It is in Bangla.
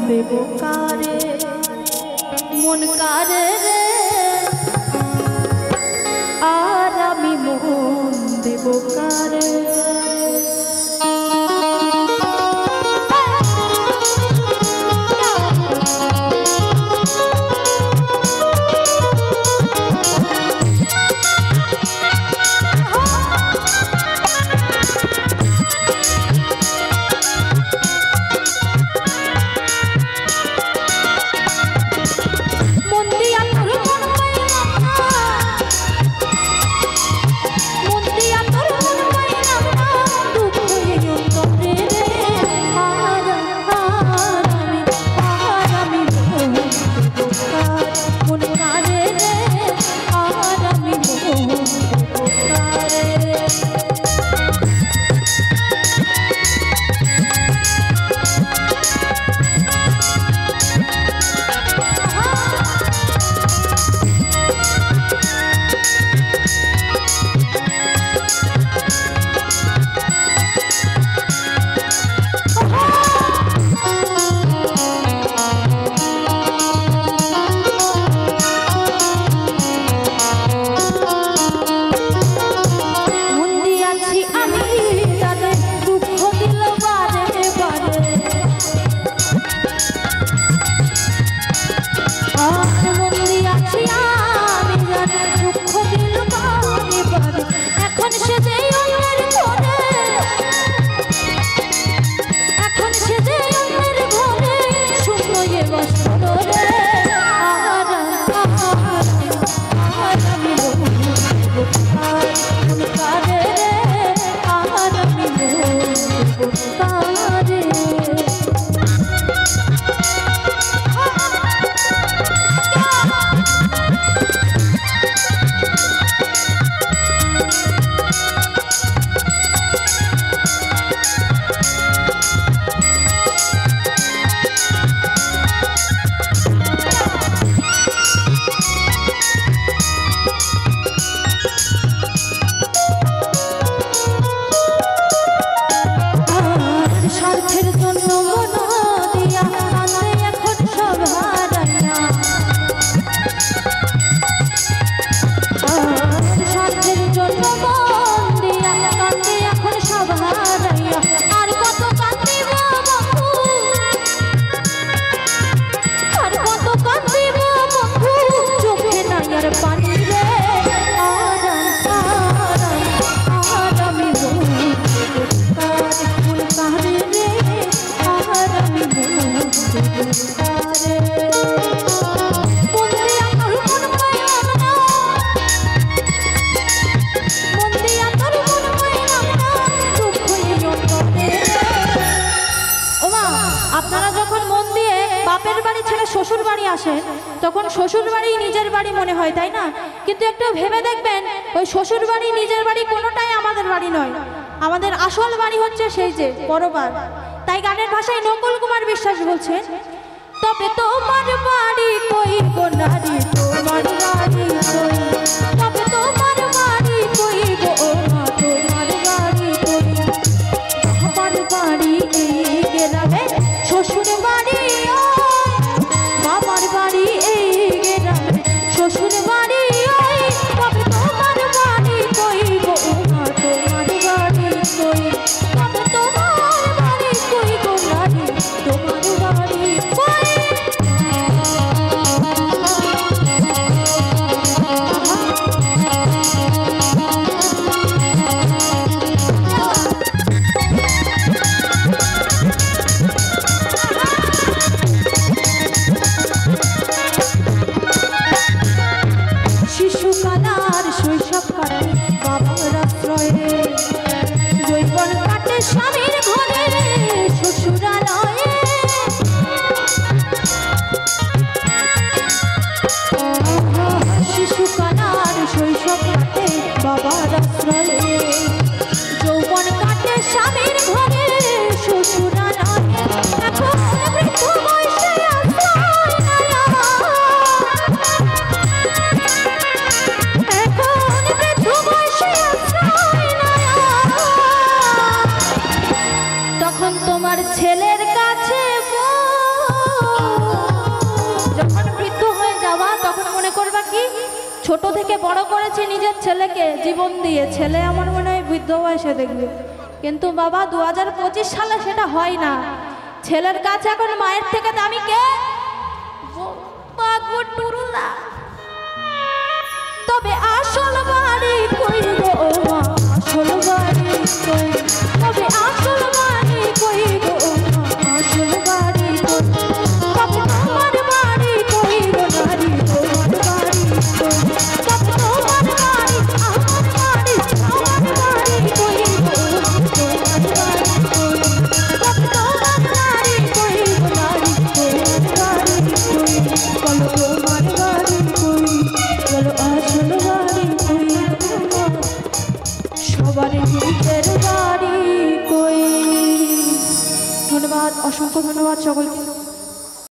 দেব কারে মন কারে রে আর আমি মন দেব কারে শ্বশুর বাড়ি আসেন তখন শ্বশুর বাড়ি নিজের বাড়ি মনে হয়, তাই না? কিন্তু একটু ভেবে দেখবেন ওই শ্বশুর বাড়ি নিজের বাড়ি কোনোটাই আমাদের বাড়ি নয়। আমাদের আসল বাড়ি হচ্ছে সেই যে পরবার। তাই গানের ভাষায় নকুল কুমার বিশ্বাস বলছেন, তবে তোমার বাড়ি কই গো নারী, তোমার বাড়ি কই, তবে তোমার বাড়ি কই গো মা, তোমার বাড়ি কই। আমার বাড়ি এই গ্রামে, শ্বশুর বাড়ি বাবার বাড়ি এই গ্রামে, শ্বশুর বাড়ি তবে তোমার বাড়ি কই গো মা, তোমার বাড়ি কই, তবে তোমার বাড়ি কই গো নারী, তোমার বাড়ি কই। ছোট থেকে বড় করেছে নিজের ছেলেকে জীবন দিয়ে, ছেলে আমার মনে হয় বৃদ্ধ বয়সে দেখবে। কিন্তু বাবা 2025 সালে সেটা হয় না। ছেলের কাছে এখন মায়ের থেকে দামি কে? টুরুলা। তবে আসল বাড়ি কই গো মা, আসল বাড়ি কই? তবে আসল বাড়ি কই গো মা, আসল বাড়ি কই? তবে তোমার বাড়ি কই গো নারী, তোমার বাড়ি কই? তবে তোমার বাড়ি, আমার বাড়ি, আমার বাড়ি কই গো মা, তোমার বাড়ি কই? তবে তোমার বাড়ি কই গো নারী, তোমার বাড়ি কই? বলো তোমার বাড়ি কই, বলো আসল বাড়ি কই? সবার নিজের বাড়ি কই। ধন্যবাদ, অসংখ্য ধন্যবাদ সকলকে।